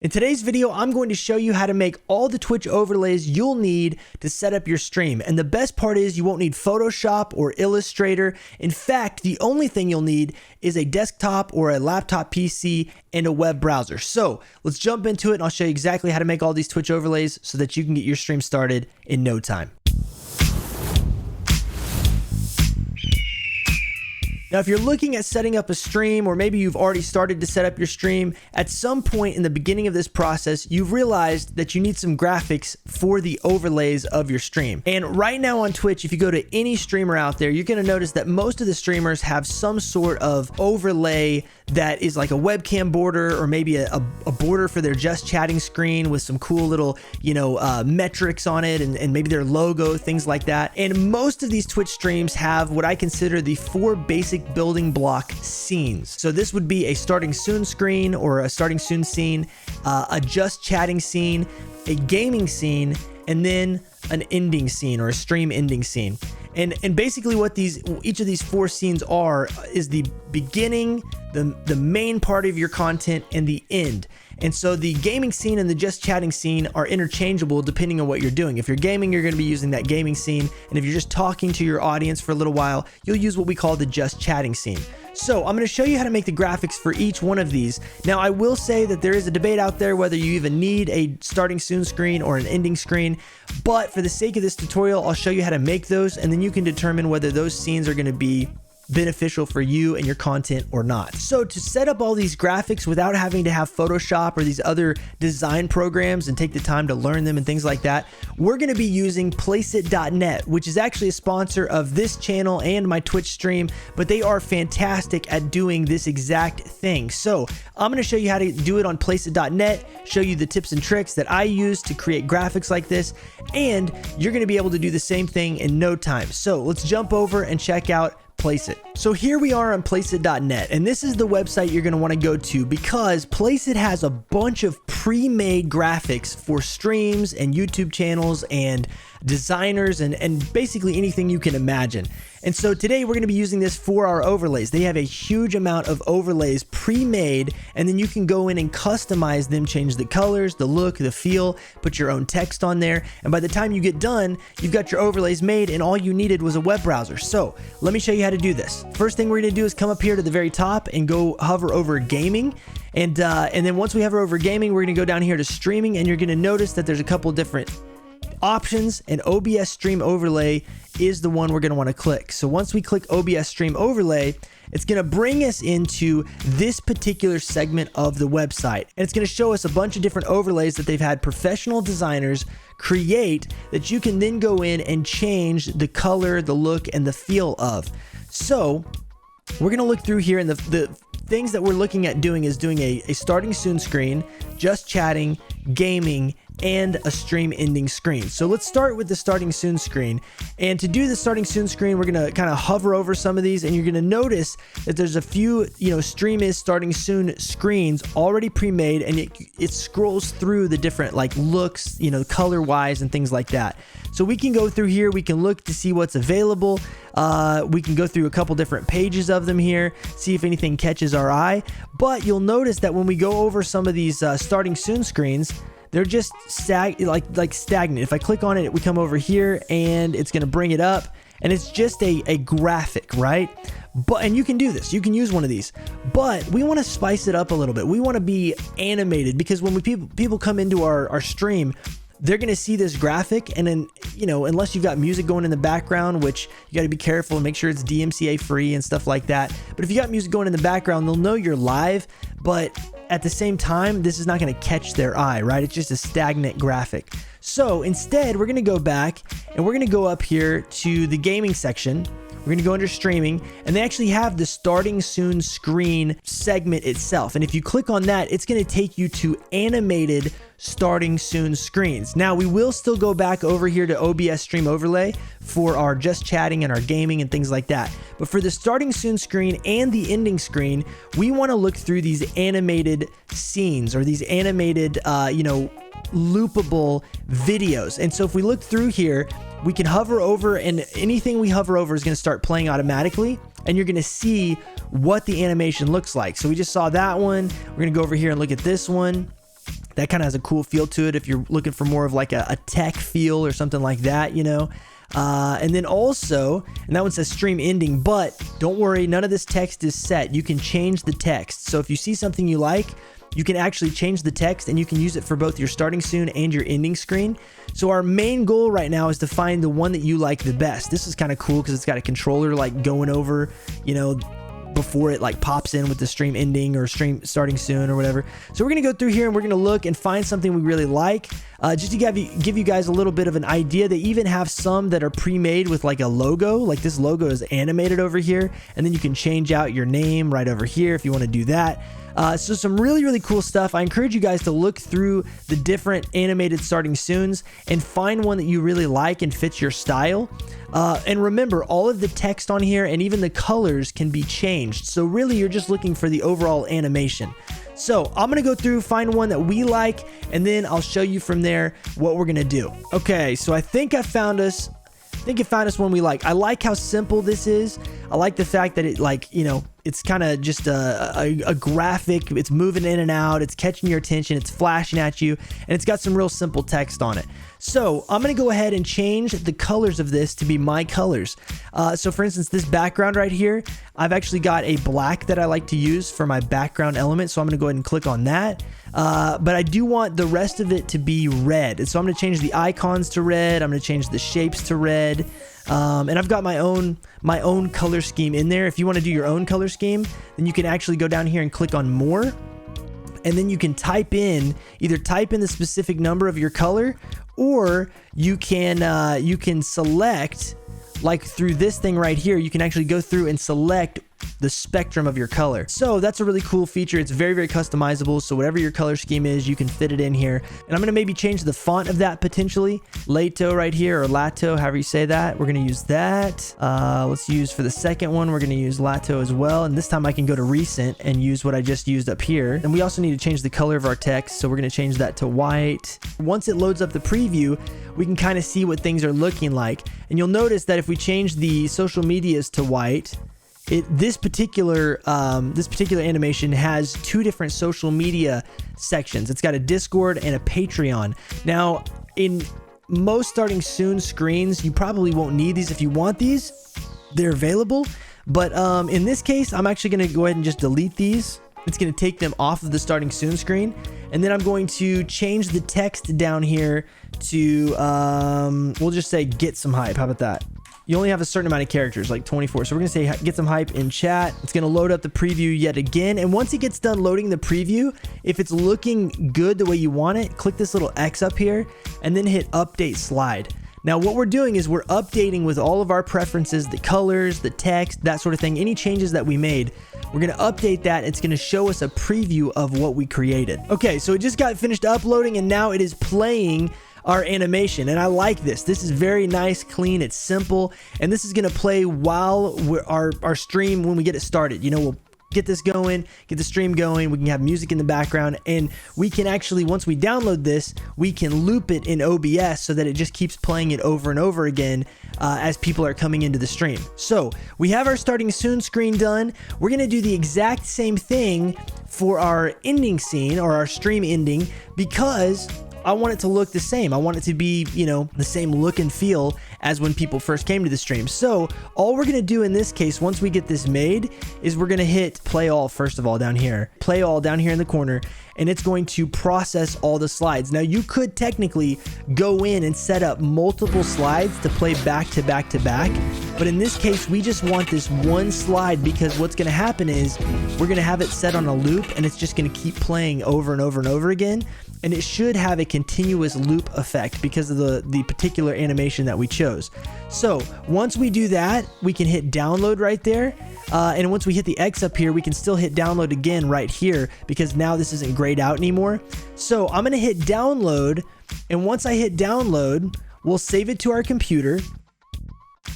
In today's video, I'm going to show you how to make all the Twitch overlays you'll need to set up your stream. And the best part is you won't need Photoshop or Illustrator. In fact, the only thing you'll need is a desktop or a laptop PC and a web browser. So let's jump into it and I'll show you exactly how to make all these Twitch overlays so that you can get your stream started in no time. Now, if you're looking at setting up a stream, or maybe you've already started to set up your stream, at some point in the beginning of this process, you've realized that you need some graphics for the overlays of your stream. And right now on Twitch, if you go to any streamer out there, you're gonna notice that most of the streamers have some sort of overlay that is like a webcam border, or maybe a border for their just chatting screen with some cool little, metrics on it, and maybe their logo, things like that. And most of these Twitch streams have what I consider the 4 basic building block scenes. So this would be a starting soon screen or a starting soon scene, a just chatting scene, a gaming scene, and then an ending scene or a stream ending scene. And basically what each of these 4 scenes is the beginning, the main part of your content, and the end. And so the gaming scene and the just chatting scene are interchangeable depending on what you're doing. If you're gaming, you're going to be using that gaming scene. And if you're just talking to your audience for a little while, you'll use what we call the just chatting scene. So I'm going to show you how to make the graphics for each one of these. Now, I will say that there is a debate out there whether you even need a starting soon screen or an ending screen. But for the sake of this tutorial, I'll show you how to make those, and then you can determine whether those scenes are going to be beneficial for you and your content or not. So to set up all these graphics without having to have Photoshop or these other design programs and take the time to learn them and things like that, we're going to be using Placeit.net, which is actually a sponsor of this channel and my Twitch stream, but they are fantastic at doing this exact thing. So I'm going to show you how to do it on Placeit.net, show you the tips and tricks that I use to create graphics like this, and you're going to be able to do the same thing in no time. So let's jump over and check out Placeit. So here we are on Placeit.net, and this is the website you're going to want to go to because Placeit has a bunch of pre-made graphics for streams and YouTube channels and designers and basically anything you can imagine. And so today we're going to be using this for our overlays. They have a huge amount of overlays pre-made, and then you can go in and customize them, change the colors, the look, the feel, put your own text on there. And by the time you get done, you've got your overlays made and all you needed was a web browser. So let me show you how to do this. First thing we're going to do is come up here to the very top and go hover over gaming. And then once we hover over gaming, we're going to go down here to streaming, and you're going to notice that there's a couple different options, and OBS Stream Overlay is the one we're going to want to click. So once we click OBS Stream Overlay, it's going to bring us into this particular segment of the website, and it's going to show us a bunch of different overlays that they've had professional designers create that you can then go in and change the color, the look, and the feel of. So we're going to look through here, and the things that we're looking at doing is doing a starting soon screen, just chatting, gaming, and a stream ending screen. So let's start with the starting soon screen. And to do the starting soon screen, we're going to kind of hover over some of these, and you're going to notice that there's a few, stream is starting soon screens already pre-made, and it scrolls through the different like looks, color wise and things like that. So we can go through here, we can look to see what's available. We can go through a couple different pages of them here, see if anything catches our eye. But you'll notice that when we go over some of these starting soon screens, they're just stagnant. If I click on it, we come over here and it's going to bring it up, and it's just a graphic, right? And you can do this. You can use one of these, but we want to spice it up a little bit. We want to be animated, because when people come into our stream, they're going to see this graphic, and then, unless you've got music going in the background, which you got to be careful and make sure it's DMCA free and stuff like that. But if you got music going in the background, they'll know you're live, but at the same time, this is not going to catch their eye, right? It's just a stagnant graphic. So instead, we're going to go back and we're going to go up here to the gaming section. We're going to go under streaming, and they actually have the starting soon screen segment itself. And if you click on that, it's going to take you to animated starting soon screens. Now, we will still go back over here to OBS Stream Overlay for our just chatting and our gaming and things like that. But for the starting soon screen and the ending screen, we want to look through these animated scenes, or these animated, loopable videos. And so if we look through here, we can hover over, and anything we hover over is going to start playing automatically, and you're going to see what the animation looks like. So we just saw that one. We're going to go over here and look at this one. That kind of has a cool feel to it if you're looking for more of like a tech feel or something like that, you know. And then also, and that one says stream ending, but don't worry, none of this text is set. You can change the text. So if you see something you like, you can actually change the text and you can use it for both your starting soon and your ending screen. So our main goal right now is to find the one that you like the best. This is kind of cool because it's got a controller like going over, you know, before it like pops in with the stream ending or stream starting soon or whatever. So we're gonna go through here and we're gonna look and find something we really like, just to give you guys a little bit of an idea. They even have some that are pre-made with like a logo, like this logo is animated over here, and then you can change out your name right over here if you want to do that. So some really cool stuff. I encourage you guys to look through the different animated starting soons and find one that you really like and fits your style. And remember, all of the text on here and even the colors can be changed. So really, you're just looking for the overall animation. So I'm gonna go through, find one that we like, and then I'll show you from there what we're gonna do. Okay, so I think I found us one we like. I like how simple this is. I like the fact that it, like, you know, it's kind of just a graphic. It's moving in and out. It's catching your attention. It's flashing at you, and it's got some real simple text on it. So I'm going to go ahead and change the colors of this to be my colors. So for instance, this background right here, I've actually got a black that I like to use for my background element. So I'm going to go ahead and click on that. But I do want the rest of it to be red. And so I'm going to change the icons to red. I'm going to change the shapes to red. And I've got my own color scheme in there. If you want to do your own color scheme, then you can actually go down here and click on more. And then you can either type in the specific number of your color, or you can select, like through this thing right here, you can actually go through and select the spectrum of your color. So that's a really cool feature. It's very customizable. So whatever your color scheme is, you can fit it in here. And I'm going to maybe change the font of that potentially. Lato right here, or Lato, however you say that. We're going to use that. Let's use for the second one, we're going to use Lato as well. And this time I can go to recent and use what I just used up here. And we also need to change the color of our text. So we're going to change that to white. Once it loads up the preview, we can kind of see what things are looking like. And you'll notice that if we change the social medias to white, this particular animation has two different social media sections. It's got a Discord and a Patreon. Now, in most starting soon screens, you probably won't need these. If you want these, they're available. But in this case, I'm actually going to go ahead and just delete these. It's going to take them off of the starting soon screen. And then I'm going to change the text down here to, we'll just say get some hype. How about that? You only have a certain amount of characters, like 24. So we're going to say get some hype in chat. It's going to load up the preview yet again. And once it gets done loading the preview, if it's looking good the way you want it, click this little X up here and then hit update slide. Now what we're doing is we're updating with all of our preferences, the colors, the text, that sort of thing. Any changes that we made, we're going to update that. It's going to show us a preview of what we created. Okay, so it just got finished uploading and now it is playing our animation, and I like this. This is very nice, clean, it's simple, and this is going to play while our stream, when we get it started. You know, we'll get this going, get the stream going, we can have music in the background, and we can actually, once we download this, we can loop it in OBS so that it just keeps playing it over and over again as people are coming into the stream. So we have our starting soon screen done. We're going to do the exact same thing for our ending scene, or our stream ending, because I want it to look the same. I want it to be, you know, the same look and feel as when people first came to the stream. So all we're going to do in this case, once we get this made, is we're going to hit play all first of all down here. Play all down here in the corner, and it's going to process all the slides. Now you could technically go in and set up multiple slides to play back to back to back. But in this case, we just want this one slide, because what's going to happen is we're going to have it set on a loop, and it's just going to keep playing over and over and over again. And it should have a continuous loop effect because of the particular animation that we chose. So once we do that, we can hit download right there. And once we hit the X up here, we can still hit download again right here, because now this isn't grayed out anymore. So I'm going to hit download. And once I hit download, we'll save it to our computer.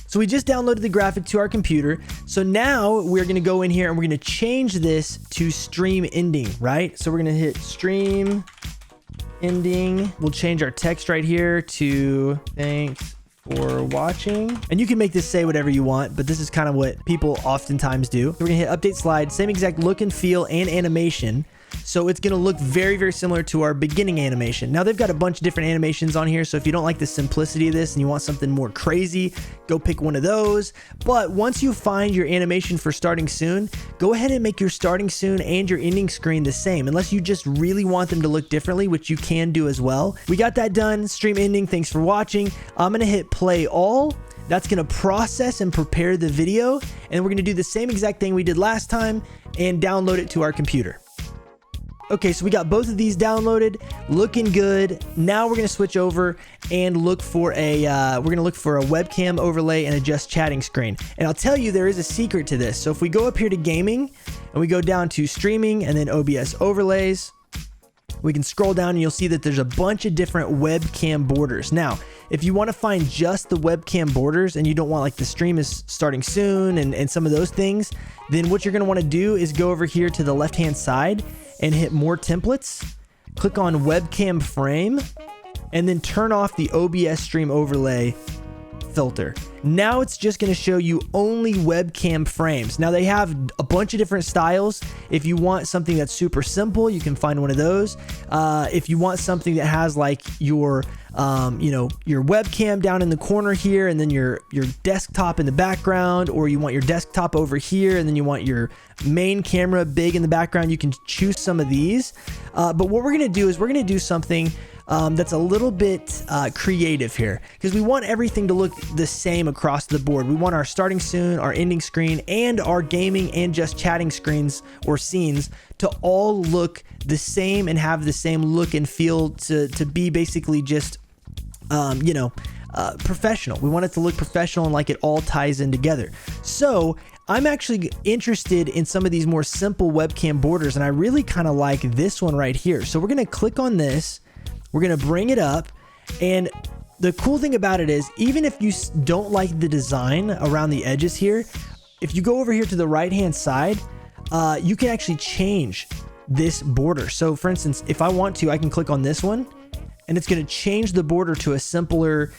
So we just downloaded the graphic to our computer. So now we're going to go in here and we're going to change this to stream ending, right? So we're going to hit stream ending. We'll change our text right here to thanks for watching. And you can make this say whatever you want, but this is kind of what people oftentimes do. We're gonna hit update slide, same exact look and feel and animation. So it's going to look very, very similar to our beginning animation. Now they've got a bunch of different animations on here. So if you don't like the simplicity of this and you want something more crazy, go pick one of those. But once you find your animation for starting soon, go ahead and make your starting soon and your ending screen the same, unless you just really want them to look differently, which you can do as well. We got that done. Stream ending. Thanks for watching. I'm going to hit play all. That's going to process and prepare the video. And we're going to do the same exact thing we did last time and download it to our computer. Okay, so we got both of these downloaded, looking good. Now we're going to switch over and look for a webcam overlay and adjust chatting screen. And I'll tell you, there is a secret to this. So if we go up here to gaming and we go down to streaming and then OBS overlays, we can scroll down and you'll see that there's a bunch of different webcam borders. Now, if you want to find just the webcam borders and you don't want like the stream is starting soon and some of those things, then what you're going to want to do is go over here to the left-hand side and hit more templates, click on webcam frame, and then turn off the OBS Stream Overlay filter. Now it's just going to show you only webcam frames. Now they have a bunch of different styles. If you want something that's super simple, you can find one of those. If you want something that has like your your webcam down in the corner here and then your desktop in the background, or you want your desktop over here and then you want your main camera big in the background, you can choose some of these. But what we're going to do is we're going to do something that's a little bit creative here, because we want everything to look the same across the board. We want our starting soon, our ending screen, and our gaming and just chatting screens or scenes to all look the same and have the same look and feel, to be basically just professional. We want it to look professional and like it all ties in together. So I'm actually interested in some of these more simple webcam borders, and I really kind of like this one right here. So we're going to click on this. We're going to bring it up, and the cool thing about it is, even if you don't like the design around the edges here, if you go over here to the right hand side, you can actually change this border. So for instance, if I want to, I can click on this one and it's going to change the border to a simpler,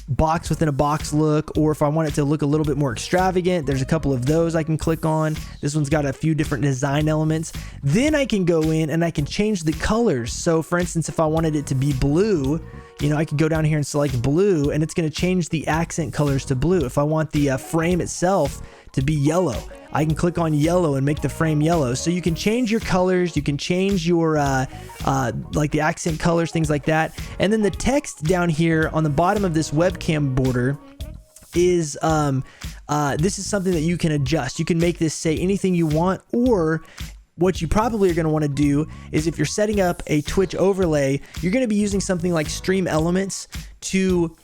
box within a box look. Or if I want it to look a little bit more extravagant, there's a couple of those I can click on. This one's got a few different design elements. Then I can go in and I can change the colors. So for instance, if I wanted it to be blue, I could go down here and select blue, and it's going to change the accent colors to blue. If I want the frame itself to be yellow, I can click on yellow and make the frame yellow. So you can change your colors, you can change your like the accent colors, things like that. And then the text down here on the bottom of this webcam border is this is something that you can adjust. You can make this say anything you want, or what you probably are going to want to do is, if you're setting up a Twitch overlay, you're going to be using something like Stream Elements to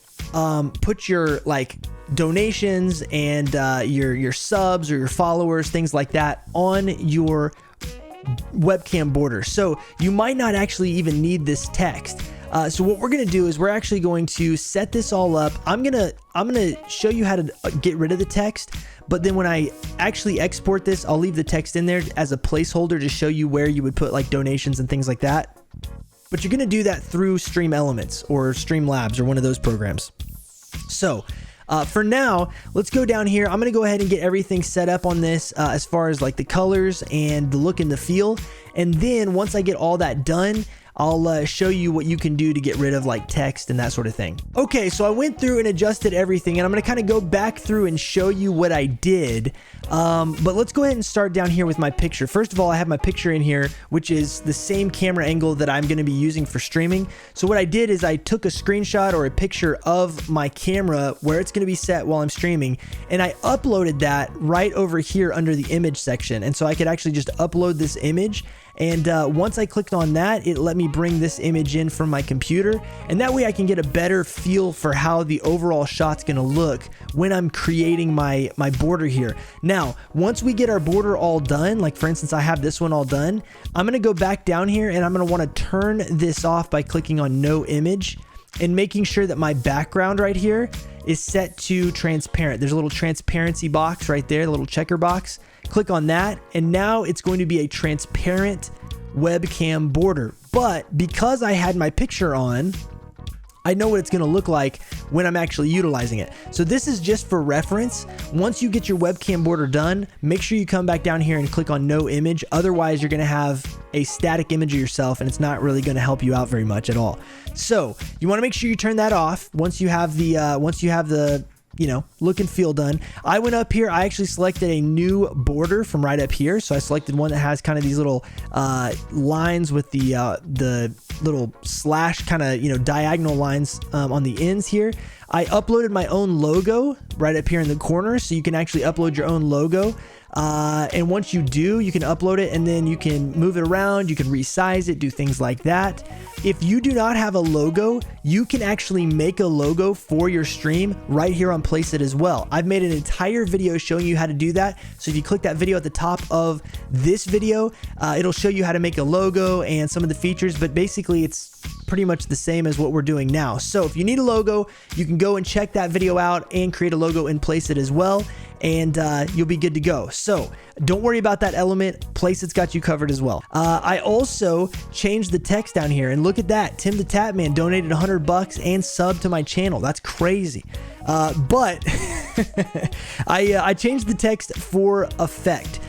put your like donations and your subs or your followers, things like that, on your webcam border. So you might not actually even need this text. So what we're going to do is we're actually going to set this all up. I'm going to show you how to get rid of the text, but then when I actually export this, I'll leave the text in there as a placeholder to show you where you would put like donations and things like that. But you're going to do that through Stream Elements or Streamlabs or one of those programs. So for now, let's go down here. I'm going to go ahead and get everything set up on this as far as like the colors and the look and the feel. And then once I get all that done, I'll show you what you can do to get rid of like text and that sort of thing. Okay, so I went through and adjusted everything, and I'm going to kind of go back through and show you what I did. But let's go ahead and start down here with my picture. First of all, I have my picture in here, which is the same camera angle that I'm going to be using for streaming. So what I did is I took a screenshot or a picture of my camera where it's going to be set while I'm streaming, and I uploaded that right over here under the image section. And so I could actually just upload this image. And once I clicked on that, it let me bring this image in from my computer, and that way I can get a better feel for how the overall shot's gonna look when I'm creating my border here. Now, once we get our border all done, like for instance, I have this one all done, I'm gonna go back down here and I'm gonna wanna turn this off by clicking on no image and making sure that my background right here is set to transparent. There's a little transparency box right there, the little checker box. Click on that, and now it's going to be a transparent webcam border. But because I had my picture on, I know what it's going to look like when I'm actually utilizing it. So this is just for reference. Once you get your webcam border done, make sure you come back down here and click on no image. Otherwise, you're going to have a static image of yourself and it's not really going to help you out very much at all. So you want to make sure you turn that off once you have the you know, look and feel done. I went up here, I actually selected a new border from right up here. So I selected one that has kind of these little lines with the little slash kind of, you know, diagonal lines on the ends here. I uploaded my own logo right up here in the corner, so you can actually upload your own logo. And once you do, you can upload it and then you can move it around, you can resize it, do things like that. If you do not have a logo, you can actually make a logo for your stream right here on Placeit as well. I've made an entire video showing you how to do that. So if you click that video at the top of this video, it'll show you how to make a logo and some of the features, but basically it's pretty much the same as what we're doing now. So if you need a logo, you can go and check that video out and create a logo in Placeit as well, and you'll be good to go. So don't worry about that element. Placeit's got you covered as well. I also changed the text down here, and look at that. Tim the Tapman donated $100 and subbed to my channel. That's crazy. But I changed the text for effect.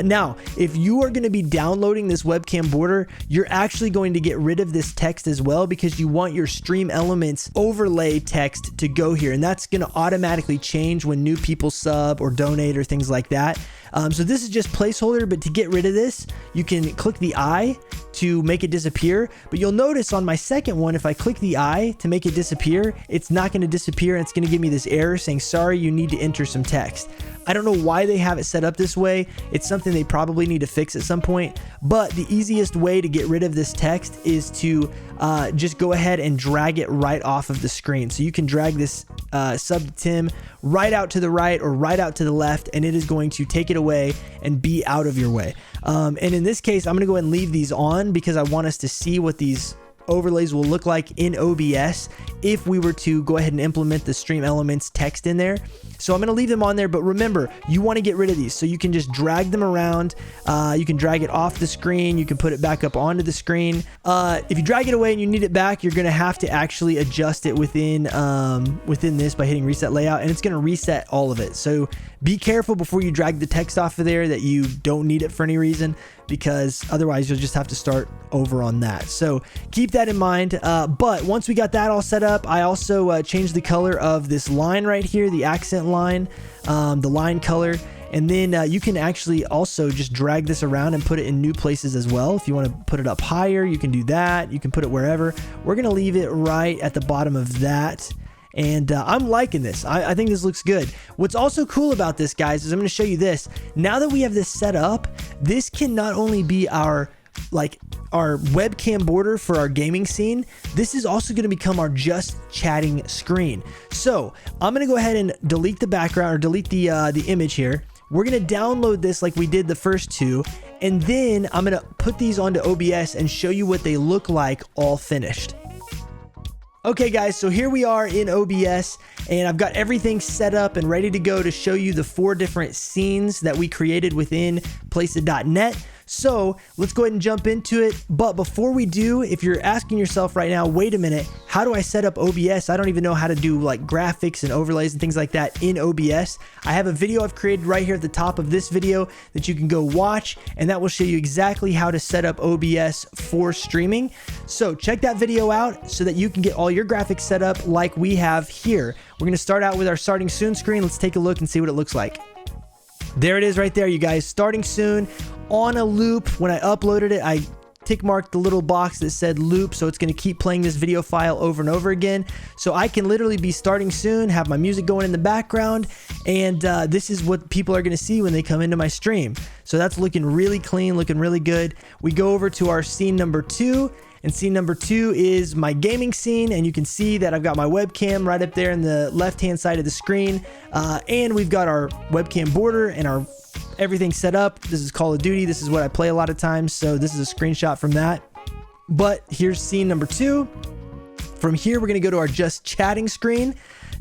Now, if you are going to be downloading this webcam border, you're actually going to get rid of this text as well, because you want your stream elements overlay text to go here, and that's going to automatically change when new people sub or donate or things like that. So this is just placeholder, but to get rid of this, you can click the eye to make it disappear. But you'll notice on my second one, if I click the eye to make it disappear, it's not going to disappear, and it's going to give me this error saying, sorry, you need to enter some text. I don't know why they have it set up this way. It's something they probably need to fix at some point, but the easiest way to get rid of this text is to just go ahead and drag it right off of the screen. So you can drag this sub to Tim right out to the right or right out to the left, and it is going to take it away and be out of your way. And in this case, I'm going to go ahead and leave these on because I want us to see what these overlays will look like in OBS if we were to go ahead and implement the stream elements text in there. So I'm going to leave them on there, but remember, you want to get rid of these. So you can just drag them around. You can drag it off the screen. You can put it back up onto the screen. If you drag it away and you need it back, you're going to have to actually adjust it within this by hitting reset layout, and it's going to reset all of it. So be careful before you drag the text off of there that you don't need it for any reason, because otherwise you'll just have to start over on that. So keep that in mind. But once we got that all set up, I also changed the color of this line right here, the accent line, the line color. And then you can actually also just drag this around and put it in new places as well. If you want to put it up higher, you can do that. You can put it wherever. We're going to leave it right at the bottom of that. And I'm liking this. I think this looks good. What's also cool about this, guys, is I'm going to show you this. Now that we have this set up, this can not only be our webcam border for our gaming scene, this is also going to become our just chatting screen. So I'm going to go ahead and delete the background, or delete the image here. We're going to download this like we did the first two, and then I'm going to put these onto OBS and show you what they look like all finished. Okay guys, so here we are in OBS, and I've got everything set up and ready to go to show you the 4 different scenes that we created within Placeit.net. So let's go ahead and jump into it. But before we do, if you're asking yourself right now, wait a minute, how do I set up OBS? I don't even know how to do like graphics and overlays and things like that in OBS. I have a video I've created right here at the top of this video that you can go watch, and that will show you exactly how to set up OBS for streaming. So check that video out so that you can get all your graphics set up like we have here. We're going to start out with our starting soon screen. Let's take a look and see what it looks like. There it is right there, you guys. Starting soon on a loop. When I uploaded it, I tick marked the little box that said loop, so it's going to keep playing this video file over and over again. So I can literally be starting soon, have my music going in the background, and this is what people are going to see when they come into my stream. So that's looking really clean, looking really good. We go over to our scene number 2. And scene number 2 is my gaming scene, and you can see that I've got my webcam right up there in the left-hand side of the screen, and we've got our webcam border and our everything set up. This is Call of Duty. This is what I play a lot of times, so this is a screenshot from that. But here's scene number 2. From here, we're going to go to our just chatting screen.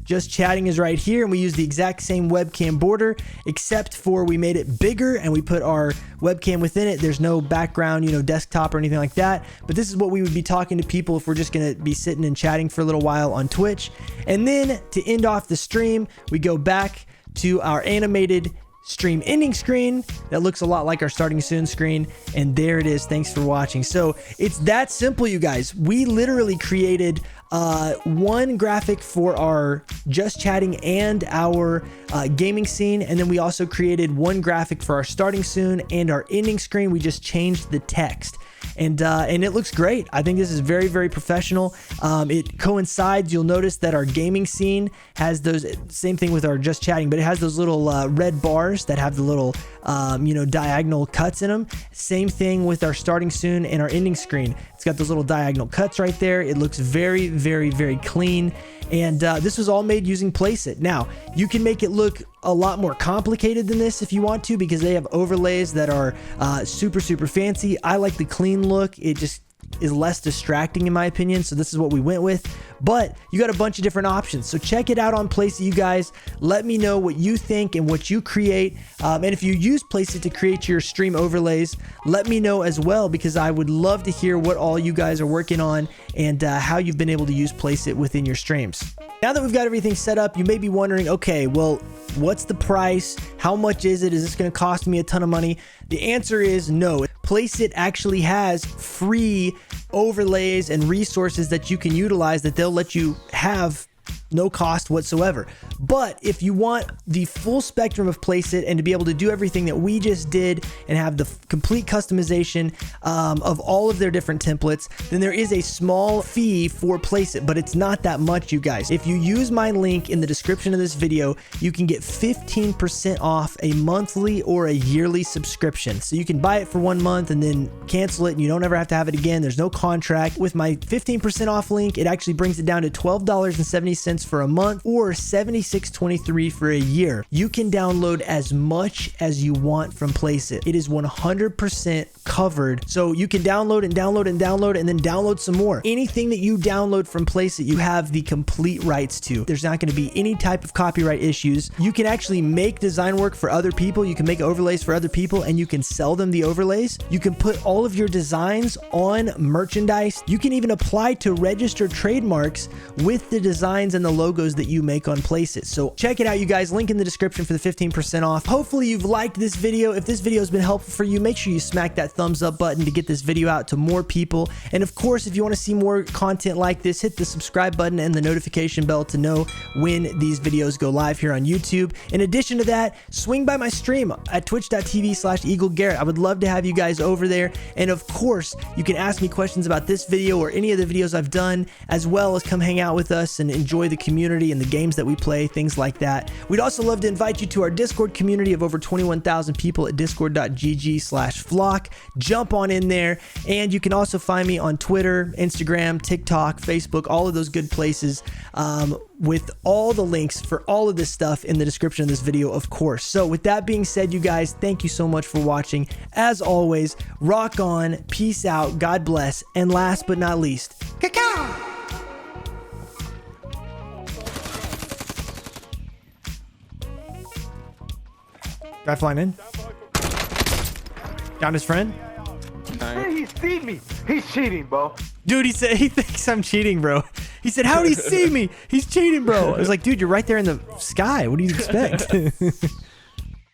just chatting is right here, and we use the exact same webcam border, except for we made it bigger and we put our webcam within it. There's no background, you know, desktop or anything like that, but this is what we would be talking to people if we're just gonna be sitting and chatting for a little while on Twitch. And then to end off the stream, we go back to our animated stream ending screen that looks a lot like our starting soon screen, and there it is. Thanks for watching. So it's that simple, you guys. We literally created one graphic for our just chatting and our gaming scene, and then we also created one graphic for our starting soon and our ending screen. We just changed the text, and it looks great. I think this is very, very professional. It coincides. You'll notice that our gaming scene has those, same thing with our just chatting, but it has those little red bars that have the little you know, diagonal cuts in them. Same thing with our starting soon and our ending screen. It's got those little diagonal cuts right there. It looks very, very, very clean. And this was all made using Placeit. Now, you can make it look a lot more complicated than this if you want to, because they have overlays that are super, super fancy. I like the clean look. It just is less distracting in my opinion, so this is what we went with. But you got a bunch of different options, so check it out on Placeit, you guys. Let me know what you think and what you create, and if you use Placeit to create your stream overlays, let me know as well, because I would love to hear what all you guys are working on and how you've been able to use Placeit within your streams. Now that we've got everything set up, you may be wondering, okay, well, what's the price? How much is it? Is this going to cost me a ton of money? The answer is no. Placeit actually has free overlays and resources that you can utilize that they'll let you have no cost whatsoever. But if you want the full spectrum of Placeit and to be able to do everything that we just did and have the complete customization of all of their different templates, then there is a small fee for Placeit, but it's not that much, you guys. If you use my link in the description of this video, you can get 15% off a monthly or a yearly subscription. So you can buy it for 1 month and then cancel it, and you don't ever have to have it again. There's no contract. With my 15% off link, it actually brings it down to $12.70 for a month or $76.23 for a year. You can download as much as you want from Placeit. It is 100% covered, so you can download and download and download and then download some more. Anything that you download from Placeit, you have the complete rights to. There's not going to be any type of copyright issues. You can actually make design work for other people. You can make overlays for other people, and you can sell them the overlays. You can put all of your designs on merchandise. You can even apply to register trademarks with the designs and the logos that you make on Placeit. So check it out, you guys. Link in the description for the 15% off. Hopefully you've liked this video. If this video has been helpful for you, make sure you smack that thumbs up button to get this video out to more people. And of course, if you want to see more content like this, hit the subscribe button and the notification bell to know when these videos go live here on YouTube. In addition to that, swing by my stream at twitch.tv/EagleGarrett. I would love to have you guys over there. And of course, you can ask me questions about this video or any of the videos I've done, as well as come hang out with us and enjoy the community and the games that we play, things like that. We'd also love to invite you to our Discord community of over 21,000 people at discord.gg/flock. Jump on in there, and you can also find me on Twitter, Instagram, TikTok, Facebook, all of those good places, with all the links for all of this stuff in the description of this video, of course. So with that being said, you guys, thank you so much for watching. As always, rock on, peace out, God bless, and last but not least, cacao! Guy flying in. Found his friend. Hey, he see me. He's cheating, bro. Dude, he said he thinks I'm cheating, bro. He said, how'd he see me? He's cheating, bro. I was like, dude, you're right there in the sky. What do you expect?